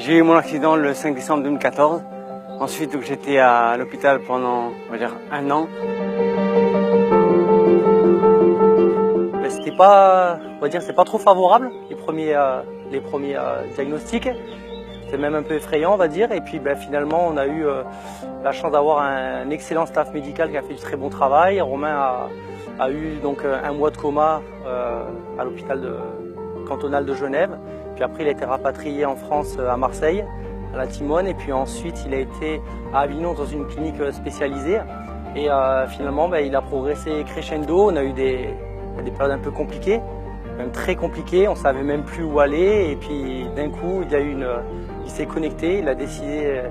J'ai eu mon accident le 5 décembre 2014. Ensuite, j'étais à l'hôpital pendant, on va dire, 1 an. C'était pas, on va dire, c'est pas trop favorable les premiers diagnostics. C'était même un peu effrayant, on va dire. Et puis, finalement, on a eu la chance d'avoir un excellent staff médical qui a fait du très bon travail. Romain a eu donc 1 mois de coma à l'hôpital cantonal de Genève. Puis après, il a été rapatrié en France, à Marseille, à la Timone. Et puis ensuite, il a été à Avignon dans une clinique spécialisée. Et finalement, il a progressé crescendo. On a eu des périodes un peu compliquées, même très compliquées. On ne savait même plus où aller. Et puis d'un coup, il s'est connecté. Il a décidé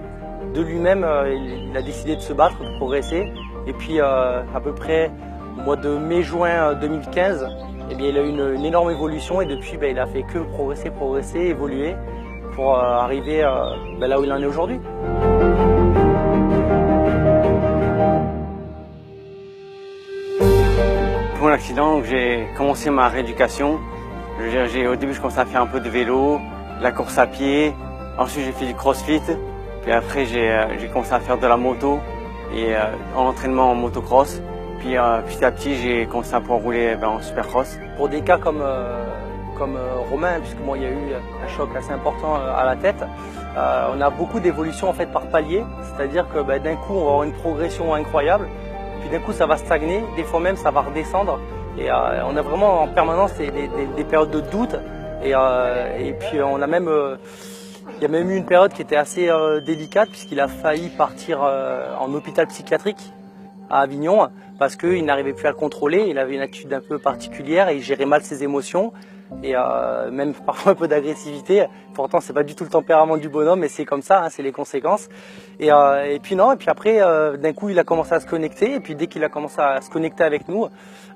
de lui-même, il a décidé de se battre, de progresser. Et puis à peu près au mois de mai-juin 2015, il a eu une énorme évolution. Et depuis, il a fait que progresser, évoluer pour arriver là où il en est aujourd'hui. Pour l'accident, j'ai commencé ma rééducation. Au début, je commençais à faire un peu de vélo, de la course à pied. Ensuite, j'ai fait du crossfit. Puis après, j'ai commencé à faire de la moto et en entraînement en motocross. Puis petit à petit, j'ai commencé à pouvoir rouler en supercross. Pour des cas comme Romain, puisque moi, il y a eu un choc assez important à la tête, on a beaucoup d'évolutions en fait par palier. C'est-à-dire que d'un coup, on va avoir une progression incroyable. Puis d'un coup, ça va stagner, des fois même, ça va redescendre. Et on a vraiment en permanence des périodes de doute. Et puis, on a même, il y a même eu une période qui était assez délicate, puisqu'il a failli partir en hôpital psychiatrique à Avignon, parce qu'il n'arrivait plus à le contrôler. Il avait une attitude un peu particulière et il gérait mal ses émotions. Et même parfois un peu d'agressivité. Pourtant, c'est pas du tout le tempérament du bonhomme, mais c'est comme ça, hein, c'est les conséquences. Et puis après, d'un coup, il a commencé à se connecter. Et puis dès qu'il a commencé à se connecter avec nous,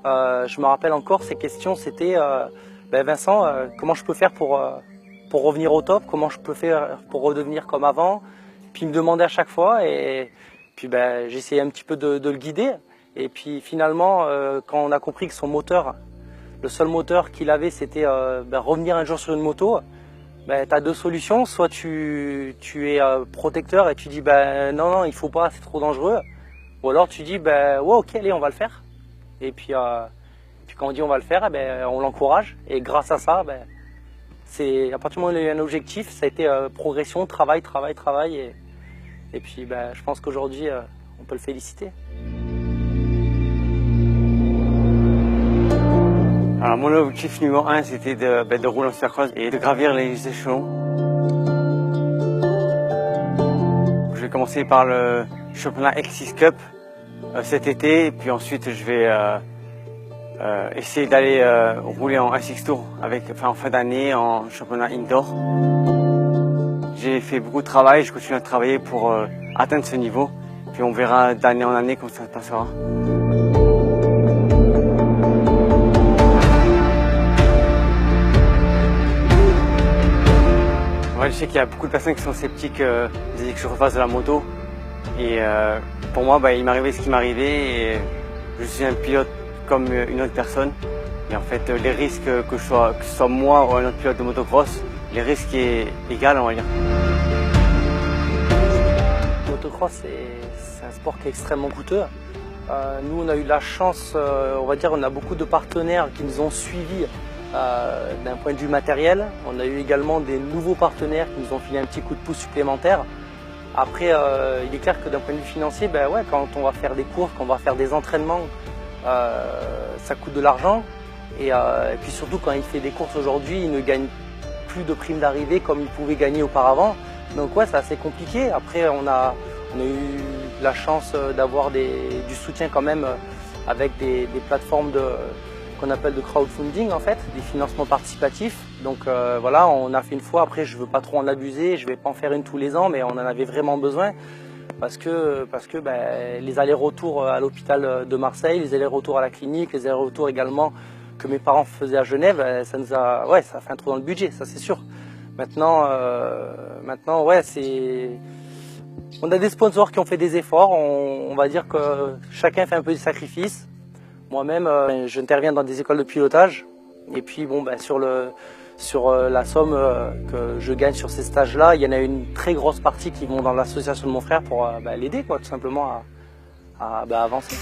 je me rappelle encore ces questions. C'était Vincent, comment je peux faire pour revenir au top? Comment je peux faire pour redevenir comme avant? Puis il me demandait à chaque fois. Et puis j'essayais un petit peu de le guider. Et puis finalement, quand on a compris que son moteur, le seul moteur qu'il avait, c'était revenir un jour sur une moto. Tu as 2 solutions. Soit tu es protecteur et tu dis non, il faut pas, c'est trop dangereux. Ou alors tu dis ouais, ok, allez, on va le faire. Et puis quand on dit on va le faire, on l'encourage. Et grâce à ça, c'est à partir du moment où il y a eu un objectif, ça a été progression, travail. Et puis je pense qu'aujourd'hui, on peut le féliciter. Alors, mon objectif numéro 1, c'était de rouler en supercross et de gravir les échelons. Je vais commencer par le championnat X6 Cup cet été, et puis ensuite je vais essayer d'aller rouler en A6 Tour en fin d'année en championnat indoor. J'ai fait beaucoup de travail, je continue à travailler pour atteindre ce niveau, puis on verra d'année en année comment ça se passera. Je sais qu'il y a beaucoup de personnes qui sont sceptiques dès que je refasse de la moto. Et pour moi, il m'arrivait ce qui m'arrivait. Et je suis un pilote comme une autre personne. Et en fait, les risques, que ce soit moi ou un autre pilote de motocross, les risques est égal, on va dire. Le motocross, c'est un sport qui est extrêmement coûteux. Nous, on a eu la chance, on va dire, on a beaucoup de partenaires qui nous ont suivis. D'un point de vue matériel, on a eu également des nouveaux partenaires qui nous ont filé un petit coup de pouce supplémentaire. Après, il est clair que d'un point de vue financier, quand on va faire des courses, quand on va faire des entraînements, ça coûte de l'argent. Et puis surtout, quand il fait des courses aujourd'hui, il ne gagne plus de primes d'arrivée comme il pouvait gagner auparavant. Donc ouais, c'est assez compliqué. Après, on a eu la chance d'avoir du soutien quand même avec des plateformes qu'on appelle de crowdfunding, en fait, des financements participatifs. Donc voilà, on a fait une fois. Après, je veux pas trop en abuser, je vais pas en faire une tous les ans, mais on en avait vraiment besoin parce que les allers-retours à l'hôpital de Marseille, les allers-retours à la clinique, les allers-retours également que mes parents faisaient à Genève, ça fait un trou dans le budget, ça c'est sûr. Maintenant, ouais, on a des sponsors qui ont fait des efforts. On va dire que chacun fait un peu de sacrifice. Moi-même, j'interviens dans des écoles de pilotage. Et puis, sur sur la somme que je gagne sur ces stages-là. Il y en a une très grosse partie qui vont dans l'association de mon frère pour l'aider, tout simplement à avancer.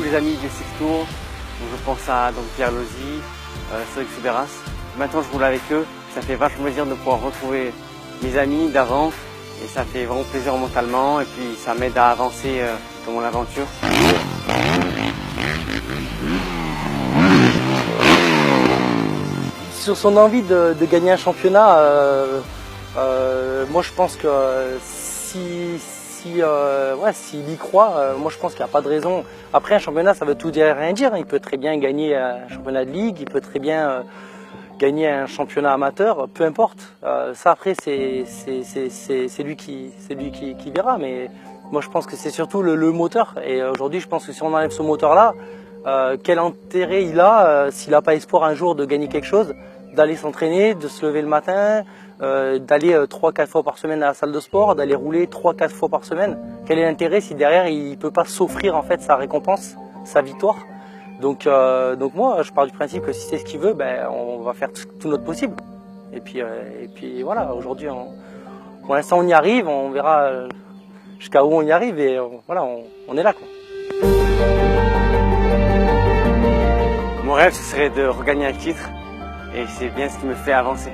Les amis des Sixtours, je pense à Pierre Lozy, Cédric Souberas. Maintenant je roule avec eux, ça fait vachement plaisir de pouvoir retrouver mes amis d'avant et ça fait vraiment plaisir mentalement et puis ça m'aide à avancer dans mon aventure. Sur son envie de gagner un championnat, moi je pense que s'il y croit, moi je pense qu'il n'y a pas de raison. Après un championnat ça veut tout dire et rien dire, il peut très bien gagner un championnat de ligue, il peut très bien gagner un championnat amateur, peu importe. Ça après c'est lui qui verra, mais moi je pense que c'est surtout le moteur. Et aujourd'hui je pense que si on enlève ce moteur là, quel intérêt il a s'il n'a pas espoir un jour de gagner quelque chose, d'aller s'entraîner, de se lever le matin, d'aller 3-4 fois par semaine à la salle de sport, d'aller rouler 3-4 fois par semaine. Quel est l'intérêt si derrière il ne peut pas s'offrir en fait sa récompense, sa victoire? Donc moi je pars du principe que si c'est ce qu'il veut, on va faire tout notre possible. Et puis voilà, aujourd'hui pour l'instant on y arrive, on verra jusqu'à où on y arrive et voilà, on est là quoi. Mon rêve ce serait de regagner un titre et c'est bien ce qui me fait avancer.